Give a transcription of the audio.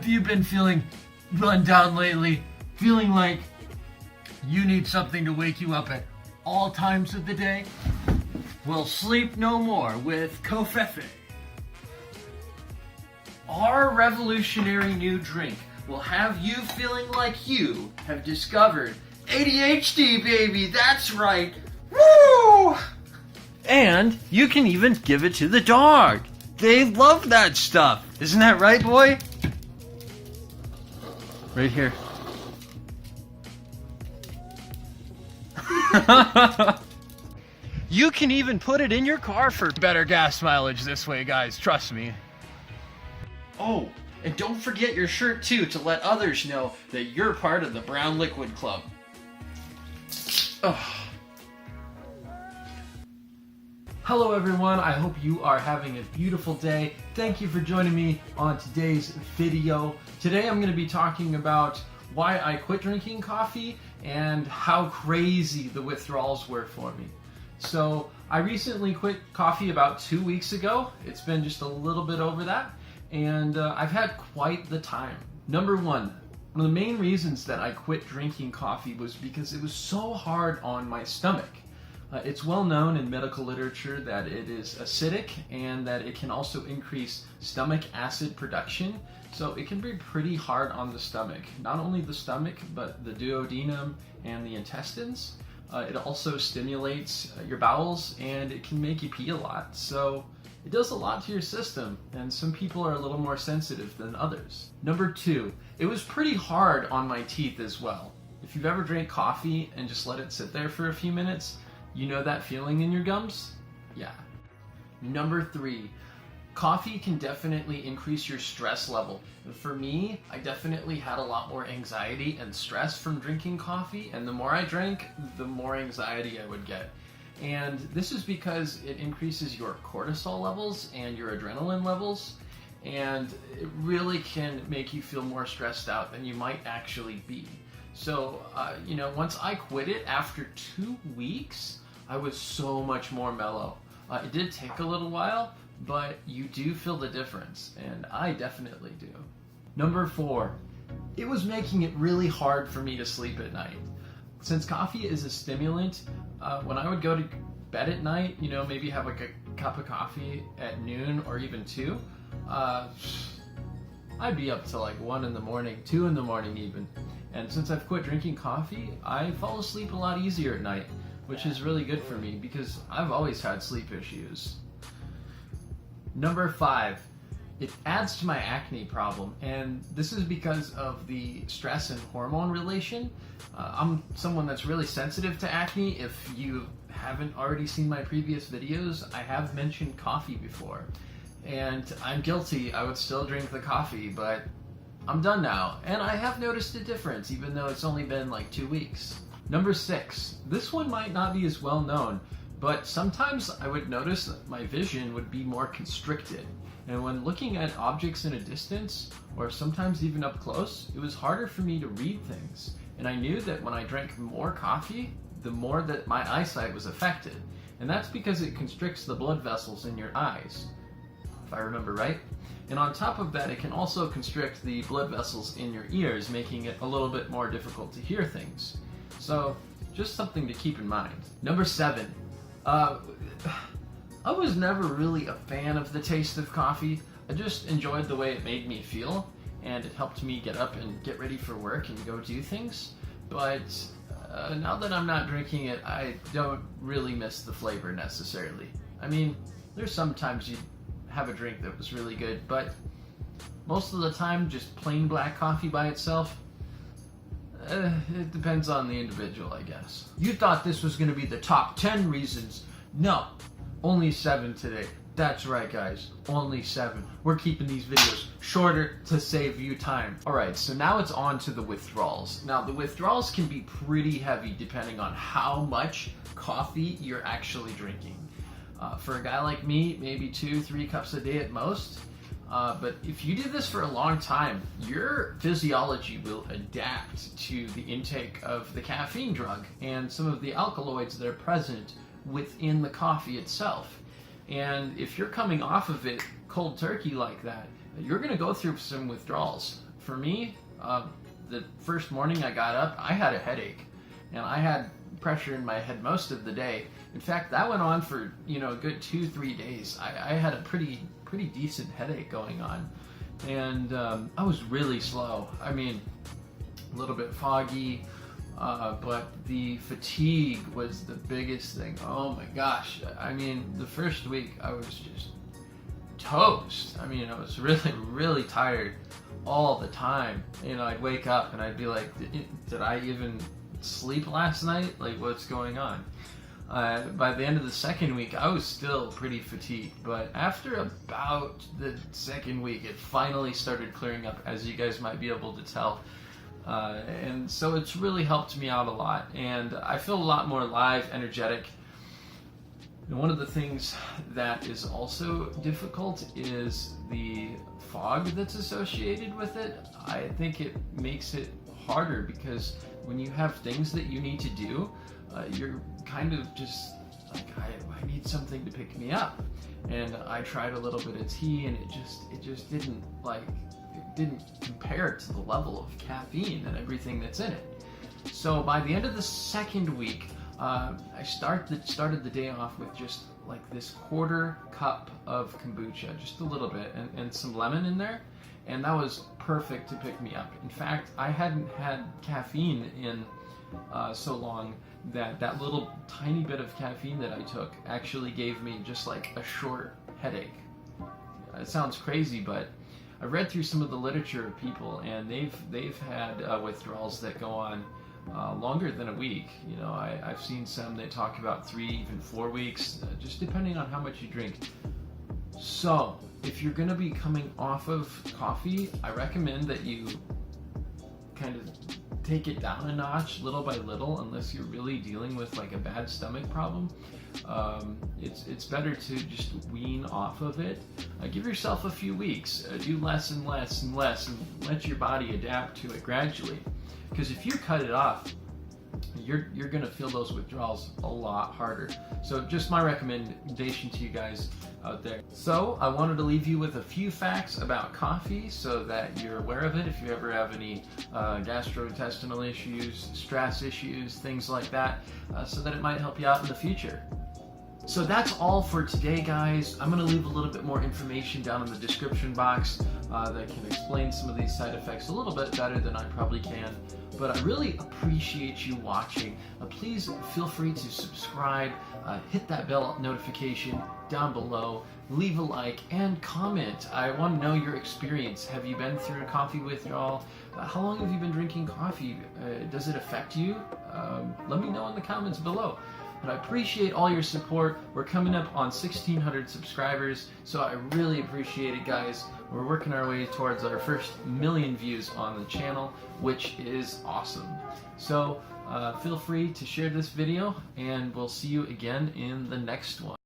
Have you been feeling run down lately? Feeling like you need something to wake you up at all times of the day? Well, sleep no more with Caffeine. Our revolutionary new drink will have you feeling like you have discovered ADHD, baby. That's right. Woo! And you can even give it to the dog. They love that stuff. Isn't that right, boy? Right here. You can even put it in your car for better gas mileage this way, guys. Trust me. Oh, and don't forget your shirt too to let others know that you're part of the Brown Liquid Club. Oh. Hello everyone, I hope you are having a beautiful day. Thank you for joining me on today's video. Today I'm going to be talking about why I quit drinking coffee and how crazy the withdrawals were for me. So I recently quit coffee about 2 weeks ago. It's been just a little bit over that, and I've had quite the time. Number one of the main reasons that I quit drinking coffee was because it was so hard on my stomach. It's well known in medical literature that it is acidic and that it can also increase stomach acid production. So it can be pretty hard on the stomach. Not only the stomach, but the duodenum and the intestines. It also stimulates your bowels and it can make you pee a lot. So it does a lot to your system, and some people are a little more sensitive than others. Number two, it was pretty hard on my teeth as well. If you've ever drank coffee and just let it sit there for a few minutes, you know that feeling in your gums? Yeah. Number three, coffee can definitely increase your stress level. For me, I definitely had a lot more anxiety and stress from drinking coffee, and the more I drank, the more anxiety I would get. And this is because it increases your cortisol levels and your adrenaline levels, and it really can make you feel more stressed out than you might actually be. So, once I quit it after 2 weeks, I was so much more mellow. It did take a little while, but you do feel the difference, and I definitely do. Number four, it was making it really hard for me to sleep at night. Since coffee is a stimulant, when I would go to bed at night, maybe have like a cup of coffee at noon or even 2, I'd be up to like 1 in the morning, 2 in the morning even. And since I've quit drinking coffee, I fall asleep a lot easier at night, which is really good for me because I've always had sleep issues. Number five, it adds to my acne problem, and this is because of the stress and hormone relation. I'm someone that's really sensitive to acne. If you haven't already seen my previous videos, I have mentioned coffee before. And I'm guilty, I would still drink the coffee, but I'm done now. And I have noticed a difference, even though it's only been like 2 weeks. Number six, this one might not be as well known, but sometimes I would notice that my vision would be more constricted. And when looking at objects in a distance, or sometimes even up close, it was harder for me to read things. And I knew that when I drank more coffee, the more that my eyesight was affected. And that's because it constricts the blood vessels in your eyes, if I remember right. And on top of that, it can also constrict the blood vessels in your ears, making it a little bit more difficult to hear things. So, just something to keep in mind. Number seven, I was never really a fan of the taste of coffee. I just enjoyed the way it made me feel, and it helped me get up and get ready for work and go do things. But now that I'm not drinking it, I don't really miss the flavor necessarily. I mean, there's sometimes you have a drink that was really good, but most of the time, just plain black coffee by itself, it depends on the individual, I guess. You thought this was going to be the top 10 reasons. No, only 7 today. That's right, guys, only 7. We're keeping these videos shorter to save you time. Alright, so now it's on to the withdrawals. Now, the withdrawals can be pretty heavy depending on how much coffee you're actually drinking. For a guy like me, maybe 2-3 cups a day at most. But if you do this for a long time, your physiology will adapt to the intake of the caffeine drug and some of the alkaloids that are present within the coffee itself. And if you're coming off of it cold turkey like that, you're going to go through some withdrawals for me, the first morning I got up, I had a headache, and I had pressure in my head most of the day. In fact, that went on for, you know, a good 2-3 days. I had a pretty decent headache going on, and I was really slow. I mean, a little bit foggy, but the fatigue was the biggest thing. Oh my gosh. I mean, the first week I was just toast. I mean, I was really tired all the time. You know, I'd wake up and I'd be like, did I even sleep last night? Like, what's going on? By the end of the second week, I was still pretty fatigued, but after about the second week, it finally started clearing up, as you guys might be able to tell. And so it's really helped me out a lot, and I feel a lot more alive, energetic. And one of the things that is also difficult is the fog that's associated with it. I think it makes it harder because when you have things that you need to do, you're kind of just like, I need something to pick me up. And I tried a little bit of tea, and it just didn't compare to the level of caffeine and everything that's in it. So by the end of the second week, I started the day off with just like this 1/4 cup of kombucha, just a little bit, and some lemon in there, and that was perfect to pick me up. In fact, I hadn't had caffeine in so long that little tiny bit of caffeine that I took actually gave me just like a short headache. It sounds crazy, but I read through some of the literature of people, and they've had withdrawals that go on longer than a week. You know, I've seen some that talk about 3, even 4 weeks, just depending on how much you drink. So if you're going to be coming off of coffee, I recommend that you kind of take it down a notch little by little, unless you're really dealing with like a bad stomach problem. It's better to just wean off of it. Give yourself a few weeks, do less and less and less, and let your body adapt to it gradually. Because if you cut it off, you're going to feel those withdrawals a lot harder. So just my recommendation to you guys out there. So I wanted to leave you with a few facts about coffee so that you're aware of it if you ever have any gastrointestinal issues, stress issues, things like that, so that it might help you out in the future. So that's all for today, guys. I'm going to leave a little bit more information down in the description box that can explain some of these side effects a little bit better than I probably can. But I really appreciate you watching. Please feel free to subscribe, hit that bell notification down below, leave a like, and comment. I want to know your experience. Have you been through a coffee withdrawal? How long have you been drinking coffee? Does it affect you? Let me know in the comments below. But I appreciate all your support. We're coming up on 1,600 subscribers, so I really appreciate it, guys. We're working our way towards our first 1,000,000 views on the channel, which is awesome. So feel free to share this video, and we'll see you again in the next one.